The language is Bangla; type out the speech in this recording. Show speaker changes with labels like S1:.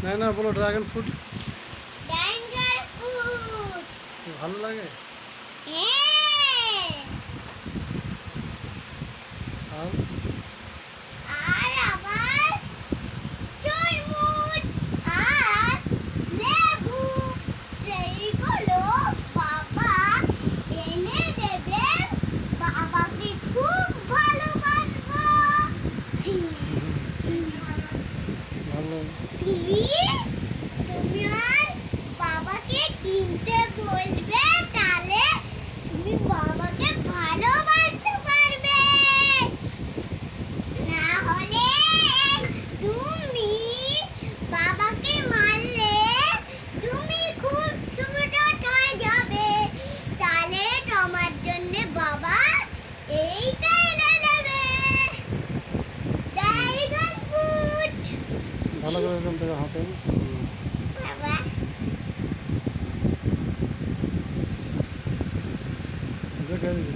S1: না না বলো ড্রাগন ফ্রুট
S2: ড্রাগন ফ্রুট
S1: ভালো লাগে।
S2: হ্যাঁ
S1: আর
S2: আর আবার তরমুজ আর লেবু সেইগুলো বাবা এনে দেবে। বাবাকে খুব ভালোবাসবো।
S1: ভালো
S2: তুমি তুমি আর বাবাকে কিনতে বলবে, তাহলে তুমি বাবাকে ভালোবাসতে পারবে। না হলে তুমি বাবাকে মারলে তুমি খুব ছোট হয়ে যাবে। তাহলে তোমার জন্য বাবা এইটা এনে দেবে, ড্রাগন ফ্রুট।
S1: ভালো করে এরকম থেকে হাতে
S2: বাবা
S1: দেখে দিবি।